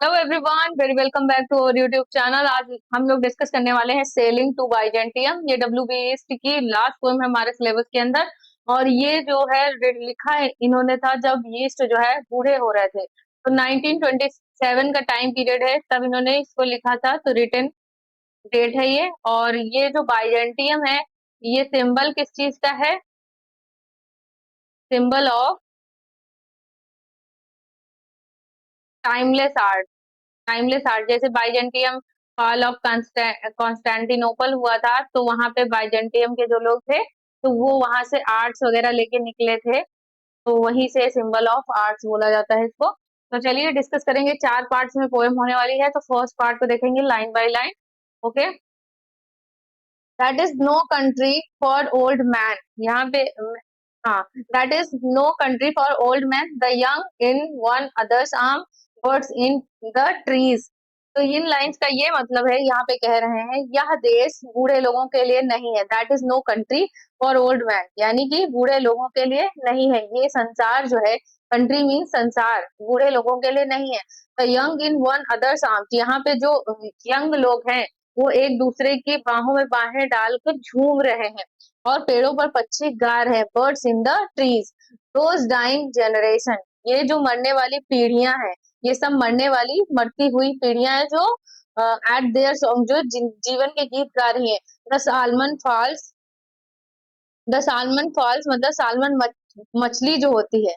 Hello everyone, very welcome back to our YouTube channel. आज हम लोग डिस्कस करने वाले हैं सेलिंग टू बाइजेंटियम। ये WBEST की लास्ट पोएम है हमारे सिलेबस के अंदर। और ये जो है लिखा है इन्होंने था जब ईस्ट जो है बूढ़े हो रहे थे, तो 1927 का टाइम पीरियड है तब इन्होंने इसको लिखा था। तो रिटन डेट है ये। और ये जो बाइजेंटियम है ये सिंबल किस चीज का है? Symbol of timeless art. Timeless art, जैसे बाइजेंटियम फॉल ऑफ कॉन्स्टेंटिनोपल हुआ था तो वहां पे बाइजेंटियम के जो लोग थे तो वो वहां से आर्ट्स वगैरह लेके निकले थे, तो वहीं से सिंबल ऑफ आर्ट्स बोला जाता है इसको। तो चलिए डिस्कस करेंगे। 4 पार्ट्स में पोएम होने वाली है, तो फर्स्ट पार्ट को देखेंगे line by line. Okay. That is no country for old man. यहाँ पे हाँ, that is no country for old man, the young in one others arm, birds in the trees. तो इन लाइंस का ये मतलब है, यहाँ पे कह रहे हैं यह देश बूढ़े लोगों के लिए नहीं है। That is no country for old man, यानी कि बूढ़े लोगों के लिए नहीं है ये संसार जो है। कंट्री मीन संसार, बूढ़े लोगों के लिए नहीं है। The young in one others arm, यहाँ पे जो यंग लोग हैं वो एक दूसरे की बाहों में बाहें डालकर झूम रहे हैं और पेड़ों पर पक्षी गा रहे हैं। Birds in the trees, those dying generation, ये जो मरने वाली पीढ़ियां हैं, ये सब मरने वाली मरती हुई पीढ़ियां हैं जो एट देयर सॉन्ग, जो जीवन के गीत गा रही हैं। The salmon falls, the salmon falls मतलब सालमन मछली जो होती है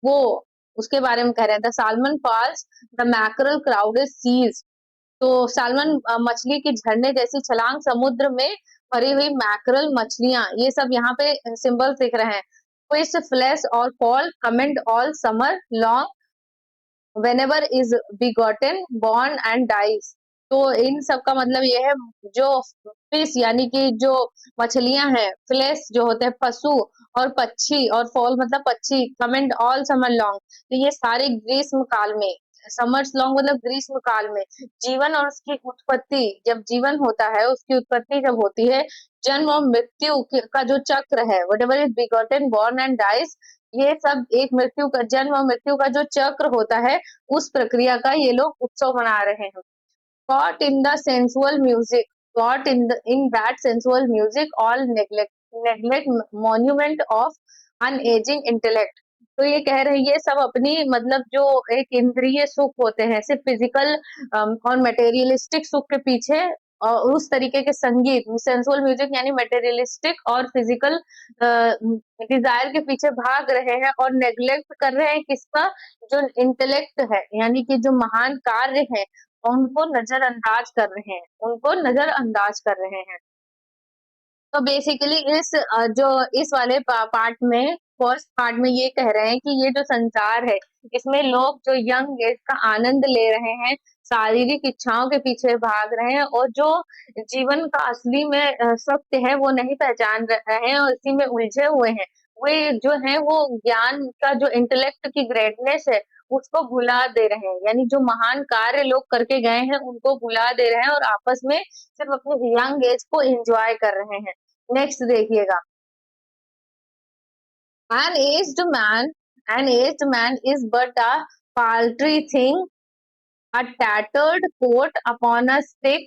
वो, उसके बारे में कह रहे हैं। The salmon falls, the mackerel crowded seas, तो सालमन मछली की झरने जैसी छलांग, समुद्र में भरी हुई मैकरल मछलियां, ये सब यहाँ पे सिंबल दिख रहे हैं। फिश फ्लैश और fall comment all summer long, whenever is begotten born and dies। तो इन सब का मतलब ये है, जो फिश यानी कि जो मछलियां हैं, फ्लैश जो होते हैं पशु, और पक्षी, और फॉल मतलब पक्षी, कमेंट ऑल समर लॉन्ग, तो ये सारे ग्रीष्म काल में, समर्स लॉन्ग मतलब ग्रीष्म काल में, जीवन और उसकी उत्पत्ति, जब जीवन होता है उसकी उत्पत्ति जब होती है, जन्म और मृत्यु का जो चक्र है, whatever is begotten born and dies, ये सब एक मृत्यु का, जन्म और मृत्यु का जो चक्र होता है उस प्रक्रिया का ये लोग उत्सव मना रहे हैं। Caught in the sensual music, caught in that sensual music, all neglect monument of unaging intellect। तो ये कह रहे हैं ये सब अपनी मतलब जो एक इंद्रिय सुख होते हैं, सिर्फ फिजिकल और मटेरियलिस्टिक सुख के पीछे, और उस तरीके के संगीत, सेंसुअल म्यूजिक यानी मटेरियलिस्टिक और फिजिकल डिजायर के पीछे भाग रहे हैं, और नेग्लेक्ट कर रहे हैं किसका? जो इंटेलेक्ट है, यानी कि जो महान कार्य है उनको नजरअंदाज कर रहे हैं, उनको नजरअंदाज कर रहे हैं। तो बेसिकली जो इस वाले पार्ट में, फर्स्ट पार्ट में ये कह रहे हैं कि ये जो संसार है इसमें लोग जो यंग एज का आनंद ले रहे हैं, शारीरिक इच्छाओं के पीछे भाग रहे हैं, और जो जीवन का असली में सत्य है वो नहीं पहचान रहे हैं और इसी में उलझे हुए हैं। वे जो है वो ज्ञान का जो इंटेलेक्ट की ग्रेटनेस है उसको भुला दे रहे हैं, यानी जो महान कार्य लोग करके गए हैं उनको भुला दे रहे हैं और आपस में सिर्फ अपने यंग एज को एंजॉय कर रहे हैं। नेक्स्ट देखिएगा। An aged man, an aged man is but a paltry thing, a tattered coat upon a stick।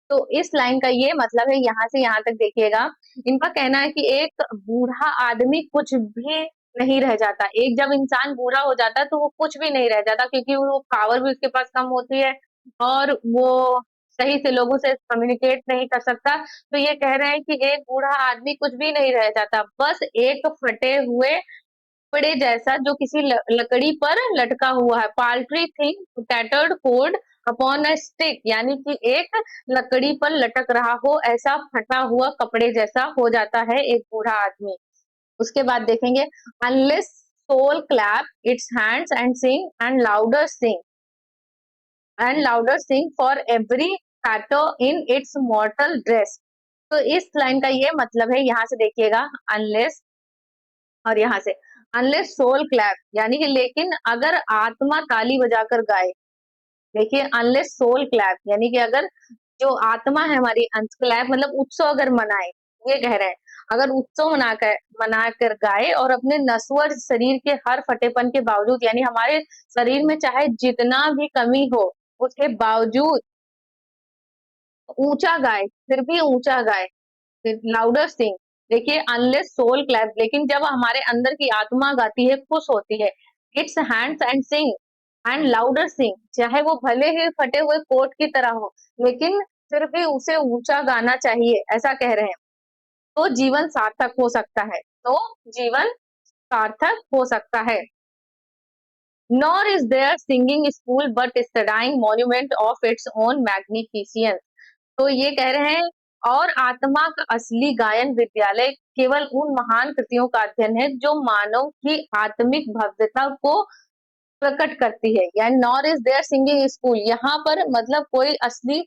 तो इस लाइन का ये मतलब है, यहाँ से यहाँ तक देखिएगा। इनका कहना है कि एक बूढ़ा आदमी कुछ भी नहीं रह जाता। एक जब इंसान बूढ़ा हो जाता है तो वो कुछ भी नहीं रह जाता, क्योंकि वो पावर भी उसके पास कम होती है और वो सही से लोगों से कम्युनिकेट नहीं कर सकता। तो ये कह रहे हैं कि एक बूढ़ा आदमी कुछ भी नहीं रह जाता, बस एक फटे हुए कपड़े जैसा जो किसी लकड़ी पर लटका हुआ है। Paltry thing tattered coat upon a stick, यानी कि एक लकड़ी पर लटक रहा हो ऐसा फटा हुआ कपड़े जैसा हो जाता है एक बूढ़ा आदमी। उसके बाद देखेंगे, unless soul clap its hands and louder sing for every फैटो इन इट्स मॉर्टल ड्रेस। तो इस लाइन का ये मतलब है, यहाँ से देखिएगा, अनलेस, और यहाँ से अनलेस सोल क्लैप, यानी कि लेकिन अगर आत्मा ताली बजाकर गाए। देखिए, अनलेस सोल क्लैप यानी कि अगर जो आत्मा है हमारी क्लैप मतलब उत्सव अगर मनाए, ये कह रहे हैं। अगर उत्सव मनाकर गाए और अपने नश्वर शरीर के हर फटेपन के बावजूद, यानी हमारे शरीर में चाहे जितना भी कमी हो, उसके बावजूद ऊँचा गाए, फिर भी ऊँचा गाए, लाउडर सिंग। देखिए अनलेस सोल क्लैप, लेकिन जब हमारे अंदर की आत्मा गाती है, खुश होती है, its hands and sing and louder sing, चाहे वो भले ही फटे हुए कोट की तरह हो, लेकिन फिर भी उसे ऊंचा गाना चाहिए, ऐसा कह रहे हैं। तो जीवन सार्थक हो सकता है, तो जीवन सार्थक हो सकता है। Nor is there singing school but studying monument of its own magnificence. तो ये कह रहे हैं, और आत्मा का असली गायन विद्यालय केवल उन महान कृतियों का अध्ययन है जो मानव की आत्मिक भव्यता को प्रकट करती है। यानी nor is there singing school, यहाँ पर मतलब कोई असली,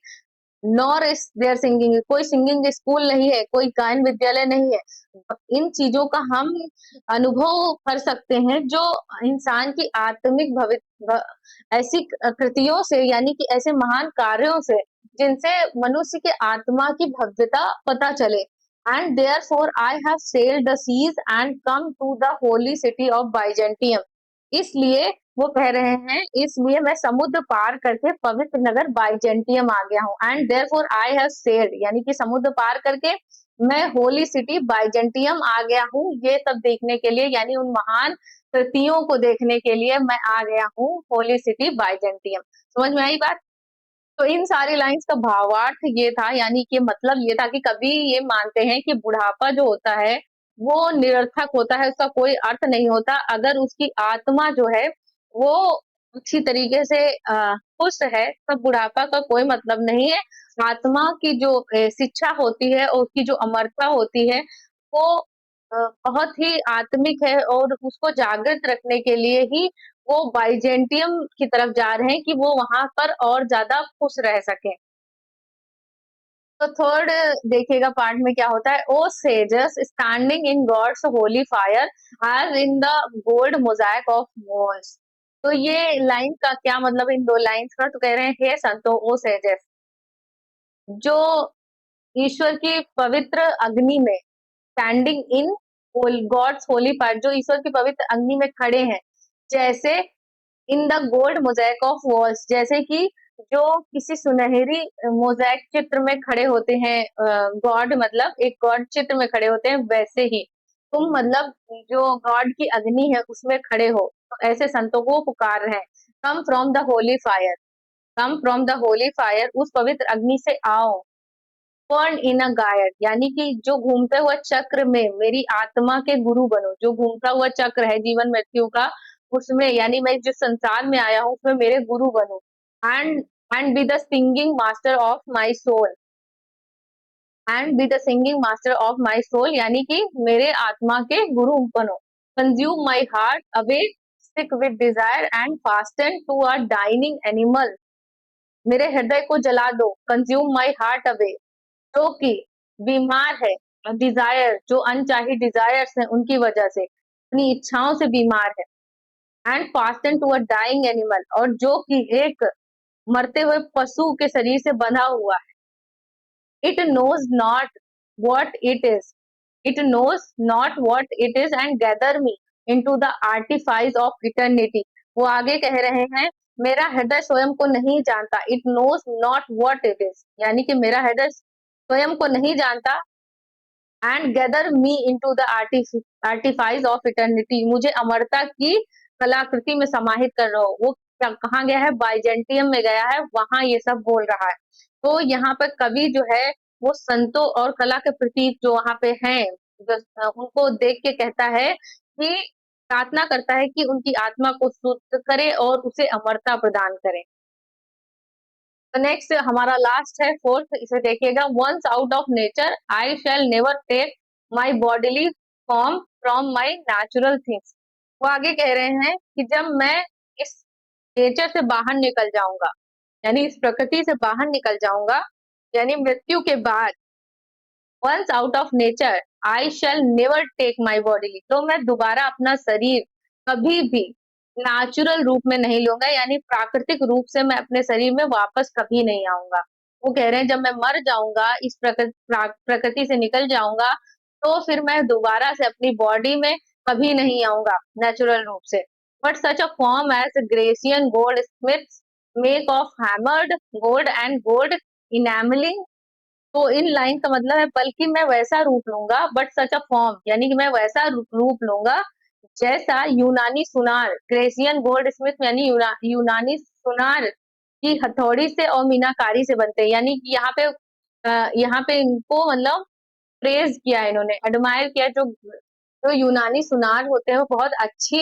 नॉर इज देयर सिंगिंग, कोई सिंगिंग स्कूल नहीं है, कोई गायन विद्यालय नहीं है। इन चीजों का हम अनुभव कर सकते हैं जो इंसान की आत्मिक ऐसी कृतियों से, यानी कि ऐसे महान कार्यों से जिनसे मनुष्य के आत्मा की भव्यता पता चले। And therefore I have sailed the seas and come to the holy city of Byzantium. इसलिए वो कह रहे हैं, इसलिए मैं समुद्र पार करके पवित्र नगर बाइजेंटियम आ गया हूँ। And therefore I have sailed, यानी कि समुद्र पार करके मैं होली सिटी बाइजेंटियम आ गया हूँ, ये सब देखने के लिए, यानी उन महान कृतियों को देखने के लिए मैं आ गया हूँ होली सिटी बाइजेंटियम। समझ में आई बात? तो इन सारी लाइंस का भावार्थ ये था, यानी कि मतलब ये था कि कभी ये मानते हैं कि बुढ़ापा जो होता है वो निरर्थक होता है, उसका कोई अर्थ नहीं होता। अगर उसकी आत्मा जो है वो अच्छी तरीके से खुश है, तो बुढ़ापा का कोई मतलब नहीं है। आत्मा की जो शिक्षा होती है और उसकी जो अमरता होती है, वो बहुत ही आत्मिक है, और उसको जागृत रखने के लिए ही वो बाइजेंटियम की तरफ जा रहे हैं कि वो वहां पर और ज्यादा खुश रह सके। तो थर्ड देखिएगा पार्ट में क्या होता है, O sages standing in God's holy fire as in the gold mosaic of walls. तो ये लाइन का क्या मतलब, इन दो लाइंस का, तो कह रहे हैं, हे संतो, ओ सेजस, जो ईश्वर की पवित्र अग्नि में, standing in God's holy fire, जो ईश्वर की पवित्र अग्नि में खड़े हैं, जैसे in the gold mosaic of walls, जैसे कि जो किसी सुनहरी मोज़ैक चित्र में खड़े होते हैं, गॉड मतलब एक गॉड चित्र में खड़े होते हैं, वैसे ही तुम मतलब जो गॉड की अग्नि है उसमें खड़े हो। तो ऐसे संतों को पुकार रहे हैं, come from the Holi fire, come from the Holi fire, उस पवित्र अग्नि से आओ। बर्न इन अ गायड, यानी कि जो घूमते हुए चक्र में मेरी आत्मा के गुरु बनो, जो घूमता हुआ चक्र है जीवन मृत्यु का, उसमें, यानी मैं जिस संसार में आया हूँ उसमें मेरे गुरु बनो। And and be the singing master of my soul, and be the singing master of my soul, यानी कि मेरे आत्मा के गुरु बनो। Consume my heart away sick with desire and fasten to a dining animal, मेरे हृदय को जला दो, कंज्यूम माई हार्ट अवे, जो कि बीमार है, डिजायर, जो अनचाही डिजायर्स हैं उनकी वजह से, अपनी इच्छाओं से बीमार है। And fasten to a dying animal, और जो कि एक मरते हुए पशु के शरीर से बंधा हुआ है। It knows not what it is, it knows not what it is and gather me into the artifice of eternity. वो आगे कह रहे हैं, मेरा हृदय स्वयं को नहीं जानता, it knows not what it is, यानी कि मेरा हृदय स्वयं को नहीं जानता। And gather me into the artifice of eternity, मुझे अमरता की कलाकृति में समाहित कर रहा हो। वो कहाँ गया है, बाइजेंटियम में गया है, वहां ये सब बोल रहा है। तो यहाँ पर कवि जो है वो संतों और कला के प्रतीक जो वहां पे हैं, उनको देख के कहता है कि, प्रार्थना करता है कि उनकी आत्मा को शुद्ध करे और उसे अमरता प्रदान करे। तो नेक्स्ट हमारा लास्ट है फोर्थ, इसे देखिएगा, once out of nature I shall never take my bodily form from my natural things. वो आगे कह रहे हैं कि जब मैं इस नेचर से बाहर निकल जाऊंगा, यानी इस प्रकृति से बाहर निकल जाऊंगा, यानी मृत्यु के बाद, once out of nature I shall never take my bodily, तो मैं दोबारा अपना शरीर कभी भी नेचुरल रूप में नहीं लूंगा, यानी प्राकृतिक रूप से मैं अपने शरीर में वापस कभी नहीं आऊंगा। वो कह रहे हैं जब मैं मर जाऊंगा, इस प्रकृति से निकल जाऊंगा, तो फिर मैं दोबारा से अपनी बॉडी में कभी नहीं आऊंगा नेचुरल रूप से। But such a form as Grecian goldsmiths make of hammered gold and gold enameling. तो इन लाइन का मतलब है बल्कि मैं वैसा रूप लूंगा, बट सच अ फॉर्म यानी कि मैं वैसा रूप लूंगा जैसा यूनानी सुनार, ग्रेसियन गोल्ड स्मिथ यानी यूनानी सुनार की हथौड़ी से और मीनाकारी से बनते हैं। यानी कि यहाँ पे इनको मतलब प्रेज किया है, इन्होंने एडमायर किया। जो जो यूनानी सुनार होते हैं वो बहुत अच्छी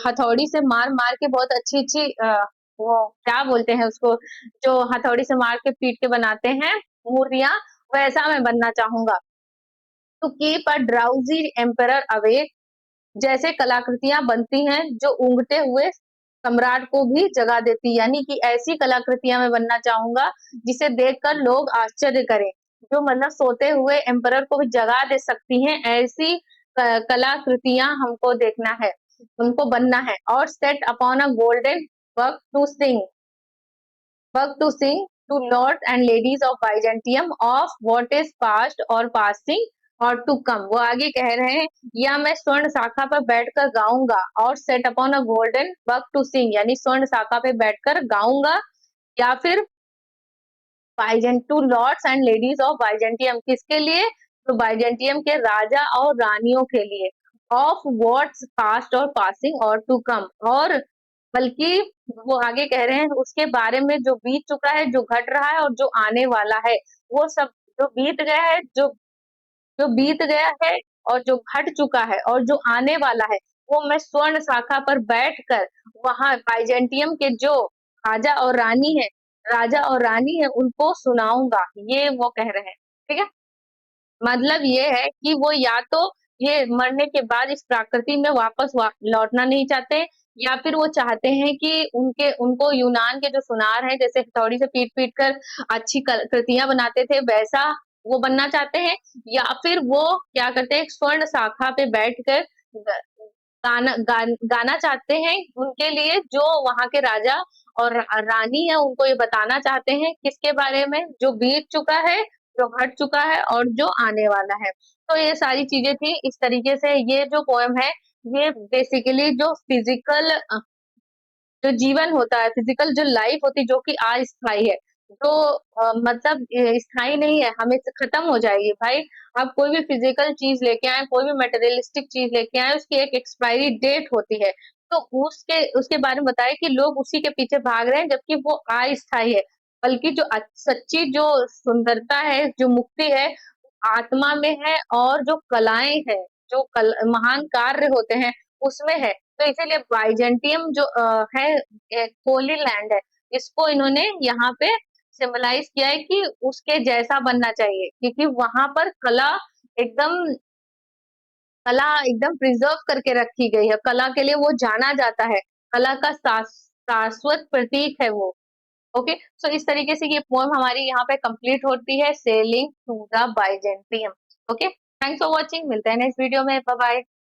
हथौड़ी से मार मार के बहुत अच्छी अच्छी वो क्या बोलते हैं उसको, जो हथौड़ी से मार के पीट के बनाते हैं मूर्तियां, वैसा मैं बनना चाहूंगा। To keep a drowsy emperor away, जैसे कलाकृतियां बनती हैं जो ऊँघते हुए सम्राट को भी जगा देती, यानी कि ऐसी कलाकृतियां मैं बनना चाहूंगा जिसे देखकर लोग आश्चर्य करें, जो मतलब सोते हुए एम्परर को भी जगा दे सकती हैं। ऐसी कलाकृतियां हमको देखना है, हमको बनना है। और set upon a golden work to sing, work to sing to lord and ladies of Byzantium of what is past or passing or to come. वो आगे कह रहे हैं, या मैं स्वर्ण शाखा पर बैठकर गाऊंगा, और set upon a golden work to sing यानी स्वर्ण शाखा पे बैठकर गाऊंगा, या फिर बाइजेंट to lords and ladies of Byzantium, किसके लिए? तो बाइजेंटियम के राजा और रानियों के लिए। Of what's past or passing or to कम, और बल्कि वो आगे कह रहे हैं उसके बारे में जो बीत चुका है, जो घट रहा है और जो आने वाला है, वो सब जो बीत गया है, जो जो बीत गया है और जो घट चुका है और जो आने वाला है, वो मैं स्वर्ण शाखा पर बैठकर वहां बाइजेंटियम के जो राजा और रानी है, राजा और रानी है उनको सुनाऊंगा, ये वो कह रहे हैं। ठीक है, मतलब ये है कि वो या तो ये मरने के बाद इस प्रकृति में वापस लौटना नहीं चाहते, या फिर वो चाहते हैं कि उनके उनको यूनान के जो सुनार हैं, जैसे हथौड़ी से पीट पीट कर अच्छी कृतियां बनाते थे, वैसा वो बनना चाहते हैं। या फिर वो क्या करते हैं, स्वर्ण शाखा पे बैठकर गाना चाहते हैं उनके लिए, जो वहां के राजा और रानी है उनको ये बताना चाहते हैं किसके बारे में, जो बीत चुका है, जो घट चुका है और जो आने वाला है। तो ये सारी चीजें थी। इस तरीके से ये जो पोएम है, ये बेसिकली जो फिजिकल जो जीवन होता है, फिजिकल जो लाइफ होती है जो कि अस्थायी है, जो मतलब स्थायी नहीं है, हमें से खत्म हो जाएगी भाई। आप कोई भी फिजिकल चीज लेके आए, कोई भी मटेरियलिस्टिक चीज लेके आए, उसकी एक एक्सपायरी डेट होती है। तो उसके उसके बारे में बताया कि लोग उसी के पीछे भाग रहे हैं, जबकि वो अस्थायी है। बल्कि जो सच्ची जो सुंदरता है, जो मुक्ति है, आत्मा में है, और जो कलाएं हैं, जो महान कार्य होते हैं उसमें है। तो इसीलिए बाइजेंटियम जो है एक होली लैंड है, इसको इन्होंने यहाँ पे सिंबलाइज किया है कि उसके जैसा बनना चाहिए, क्योंकि वहां पर एकदम कला एकदम प्रिजर्व करके रखी गई है, कला के लिए वो जाना जाता है, कला का शाश्वत प्रतीक है वो। ओके, सो इस तरीके से ये पोएम हमारी यहाँ पे कंप्लीट होती है, sailing to the Byzantium. Okay, thanks for watching, मिलते हैं नेक्स्ट वीडियो में, बाय बाय।